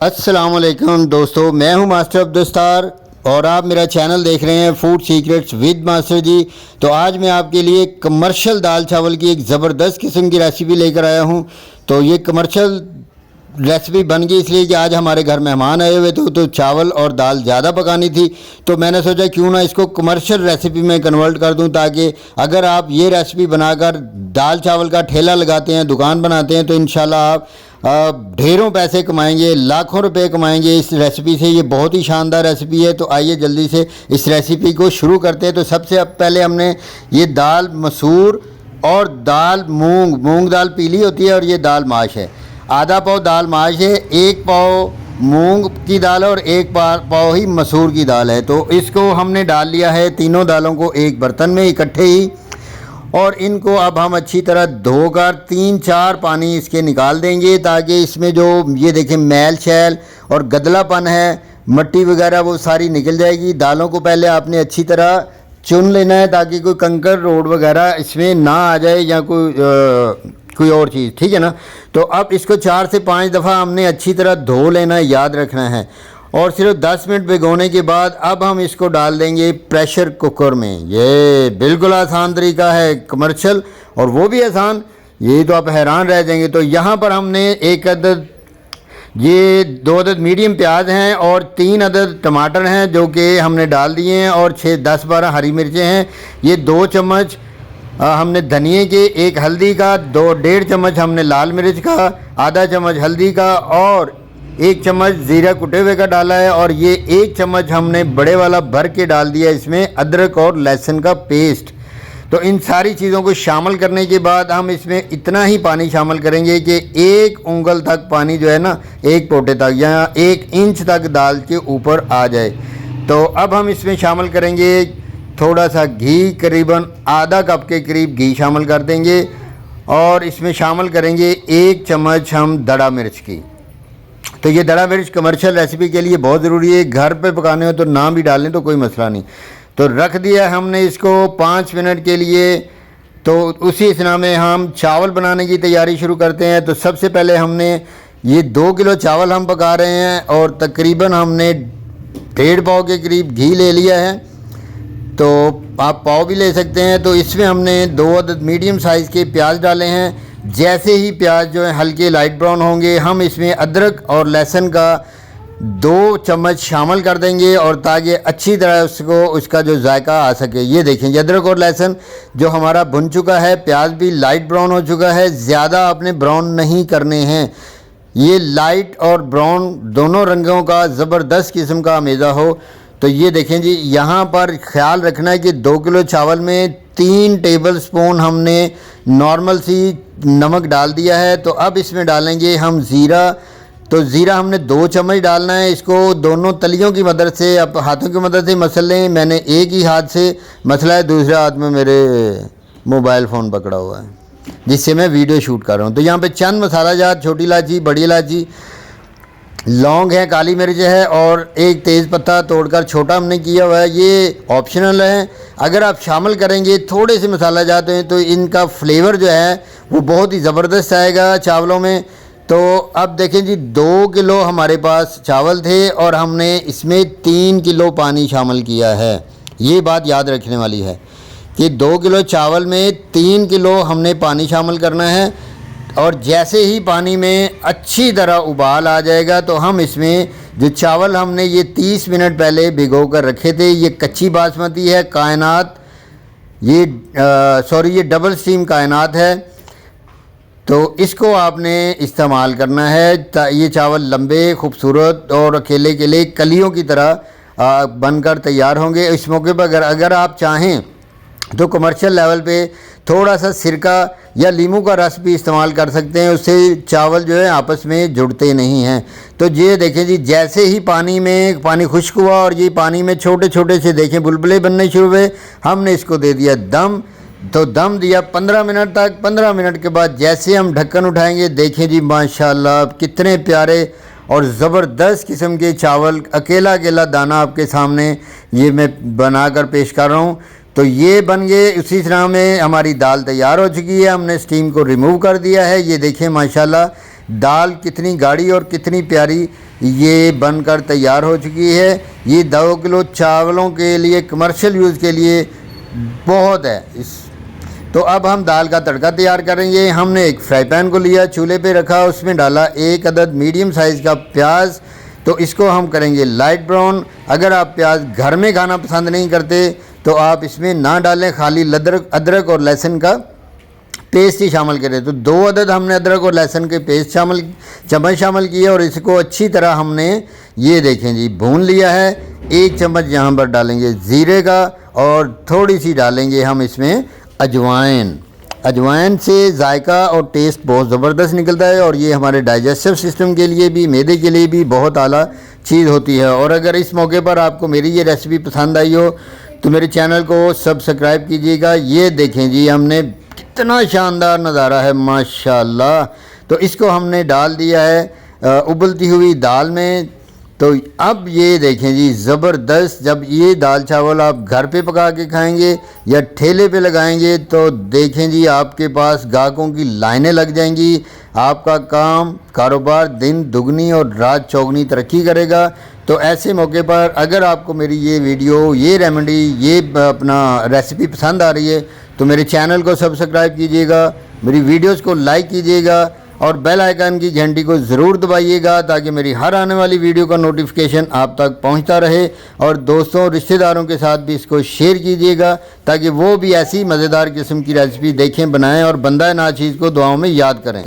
अस्सलामुअलैकुम दोस्तों, मैं हूं मास्टर अब्दुस्तार और आप मेरा चैनल देख रहे हैं फूड सीक्रेट्स विद मास्टर जी। तो आज मैं आपके लिए कमर्शियल दाल चावल की एक ज़बरदस्त किस्म की रेसिपी लेकर आया हूं। तो ये कमर्शियल रेसिपी बन गई इसलिए कि आज हमारे घर मेहमान आए हुए थे, तो चावल और दाल ज़्यादा पकानी थी। तो मैंने सोचा क्यों ना इसको कमर्शियल रेसिपी में कन्वर्ट कर दूं, ताकि अगर आप ये रेसिपी बनाकर दाल चावल का ठेला लगाते हैं, दुकान बनाते हैं, तो इंशाल्लाह आप ढेरों पैसे कमाएंगे, लाखों रुपए कमाएंगे इस रेसिपी से। ये बहुत ही शानदार रेसिपी है। तो आइए जल्दी से इस रेसिपी को शुरू करते हैं। तो सबसे पहले हमने ये दाल मसूर और दाल मूंग दाल पीली होती है और ये दाल माश है। आधा पाव दाल माश है, एक पाव मूंग की दाल और एक पाव ही मसूर की दाल है। तो इसको हमने डाल लिया है, तीनों दालों को एक बर्तन में इकट्ठे ही, और इनको अब हम अच्छी तरह धोकर 3-4 पानी इसके निकाल देंगे, ताकि इसमें जो ये देखें मैल शैल और गदलापन है, मट्टी वगैरह, वो सारी निकल जाएगी। दालों को पहले आपने अच्छी तरह चुन लेना है ताकि कोई कंकर रोड वगैरह इसमें ना आ जाए या कोई और चीज़, ठीक है ना। तो अब इसको 4 से 5 दफ़ा हमने अच्छी तरह धो लेना है, याद रखना है। और सिर्फ 10 मिनट भिगोने के बाद अब हम इसको डाल देंगे प्रेशर कुकर में। ये बिल्कुल आसान तरीका है, कमर्शियल, और वो भी आसान, ये तो आप हैरान रह जाएंगे। तो यहाँ पर हमने 2 अदद मीडियम प्याज हैं और 3 अदद टमाटर हैं जो कि हमने डाल दिए हैं, और 10-12 हरी मिर्चें हैं। ये 2 चम्मच हमने धनिए के, 1 हल्दी का, 1.5 चम्मच हमने लाल मिर्च का, आधा चम्मच हल्दी का, और 1 चम्मच ज़ीरा कुटे हुए का डाला है। और ये 1 चम्मच हमने बड़े वाला भर के डाल दिया इसमें अदरक और लहसुन का पेस्ट। तो इन सारी चीज़ों को शामिल करने के बाद हम इसमें इतना ही पानी शामिल करेंगे कि 1 उंगल तक पानी जो है ना, 1 पोटे तक या 1 इंच तक दाल के ऊपर आ जाए। तो अब हम इसमें शामिल करेंगे थोड़ा सा घी, करीबन आधा कप के करीब घी शामिल कर देंगे, और इसमें शामिल करेंगे 1 चम्मच हम दड़ा मिर्च की। तो ये दड़ा मिर्च कमर्शियल रेसिपी के लिए बहुत ज़रूरी है, घर पे पकाने हो तो ना भी डालें तो कोई मसला नहीं। तो रख दिया हमने इसको 5 मिनट के लिए। तो उसी इसना में हम चावल बनाने की तैयारी शुरू करते हैं। तो सबसे पहले हमने ये 2 किलो चावल हम पका रहे हैं, और तकरीबन हमने 1.5 पाव के करीब घी ले लिया है। तो आप पाव भी ले सकते हैं। तो इसमें हमने 2 अदद मीडियम साइज़ के प्याज डाले हैं। जैसे ही प्याज जो है हल्के लाइट ब्राउन होंगे, हम इसमें अदरक और लहसुन का 2 चम्मच शामिल कर देंगे, और ताकि अच्छी तरह उसका जो जायका आ सके। ये देखें, अदरक और लहसुन जो हमारा भुन चुका है, प्याज भी लाइट ब्राउन हो चुका है। ज़्यादा आपने ब्राउन नहीं करने हैं, ये लाइट और ब्राउन दोनों रंगों का ज़बरदस्त किस्म का अमेज़ा हो। तो ये देखें जी, यहाँ पर ख्याल रखना है कि 2 किलो चावल में 3 टेबल स्पून हमने नॉर्मल सी नमक डाल दिया है। तो अब इसमें डालेंगे हम ज़ीरा। तो ज़ीरा हमने 2 चम्मच डालना है। इसको दोनों तलियों की मदद से, अब हाथों की मदद से मसल लें। मैंने एक ही हाथ से मसला है, दूसरे हाथ में मेरे मोबाइल फ़ोन पकड़ा हुआ है जिससे मैं वीडियो शूट कर रहा हूँ। तो यहाँ पे चंद मसाला जात, छोटी इलायची, बड़ी इलायची, लौंग है, काली मिर्च है, और 1 तेज़ पत्ता तोड़कर छोटा हमने किया हुआ है। ये ऑप्शनल है, अगर आप शामिल करेंगे थोड़े से मसाला जाते हैं तो इनका फ्लेवर जो है वो बहुत ही ज़बरदस्त आएगा चावलों में। तो अब देखें जी, 2 किलो हमारे पास चावल थे और हमने इसमें 3 किलो पानी शामिल किया है। ये बात याद रखने वाली है कि 2 किलो चावल में 3 किलो हमने पानी शामिल करना है। और जैसे ही पानी में अच्छी तरह उबाल आ जाएगा, तो हम इसमें जो चावल हमने ये 30 मिनट पहले भिगो कर रखे थे, ये कच्ची बासमती है, कायनात, ये डबल स्टीम कायनात है। तो इसको आपने इस्तेमाल करना है। ये चावल लंबे, खूबसूरत और अकेले अकेले कलियों की तरह बनकर तैयार होंगे। इस मौके पर अगर आप चाहें तो कमर्शियल लेवल पे थोड़ा सा सिरका या लीमू का रस भी इस्तेमाल कर सकते हैं, उससे चावल जो है आपस में जुड़ते नहीं हैं। तो ये देखें जी, जैसे ही पानी खुश्क हुआ और ये पानी में छोटे छोटे से देखें बुलबुले बनने शुरू हुए, हमने इसको दे दिया दम। तो दम दिया 15 मिनट तक। 15 मिनट के बाद जैसे हम ढक्कन उठाएंगे, देखें जी माशाल्लाह कितने प्यारे और ज़बरदस्त किस्म के चावल, अकेला अकेला दाना आपके सामने ये मैं बनाकर पेश कर रहा हूँ। तो ये बन गए। उसी तरह में हमारी दाल तैयार हो चुकी है, हमने स्टीम को रिमूव कर दिया है। ये देखें माशाल्लाह दाल कितनी गाढ़ी और कितनी प्यारी ये बनकर तैयार हो चुकी है। ये 2 किलो चावलों के लिए कमर्शियल यूज़ के लिए बहुत है। तो अब हम दाल का तड़का तैयार करेंगे। हमने एक फ्राई पैन को लिया, चूल्हे पे रखा, उसमें डाला 1 अदद मीडियम साइज़ का प्याज। तो इसको हम करेंगे लाइट ब्राउन। अगर आप प्याज घर में खाना पसंद नहीं करते तो आप इसमें ना डालें, खाली अदरक और लहसुन का पेस्ट ही शामिल करें। तो 2 अदद हमने अदरक और लहसुन के पेस्ट चम्मच शामिल किए और इसको अच्छी तरह हमने ये देखें जी भून लिया है। 1 चम्मच यहाँ पर डालेंगे ज़ीरे का और थोड़ी सी डालेंगे हम इसमें अजवाइन। अजवाइन से जायका और टेस्ट बहुत ज़बरदस्त निकलता है और ये हमारे डाइजेस्टिव सिस्टम के लिए भी, मैदे के लिए भी बहुत आला चीज़ होती है। और अगर इस मौके पर आपको मेरी ये रेसिपी पसंद आई हो तो मेरे चैनल को सब्सक्राइब कीजिएगा। ये देखें जी हमने कितना शानदार नज़ारा है माशाल्लाह। तो इसको हमने डाल दिया है उबलती हुई दाल में। तो अब ये देखें जी ज़बरदस्त, जब ये दाल चावल आप घर पे पका के खाएंगे या ठेले पे लगाएंगे तो देखें जी आपके पास ग्राहकों की लाइनें लग जाएंगी। आपका काम कारोबार दिन दुगनी और रात चौगनी तरक्की करेगा। तो ऐसे मौके पर अगर आपको मेरी ये वीडियो, ये रेमेडी, ये अपना रेसिपी पसंद आ रही है तो मेरे चैनल को सब्सक्राइब कीजिएगा, मेरी वीडियोस को लाइक कीजिएगा और बेल आइकन की घंटी को ज़रूर दबाइएगा ताकि मेरी हर आने वाली वीडियो का नोटिफिकेशन आप तक पहुंचता रहे। और दोस्तों रिश्तेदारों के साथ भी इसको शेयर कीजिएगा ताकि वो भी ऐसी मज़ेदार किस्म की रेसिपी देखें, बनाएं और बंदा नाचीज़ को दुआओं में याद करें।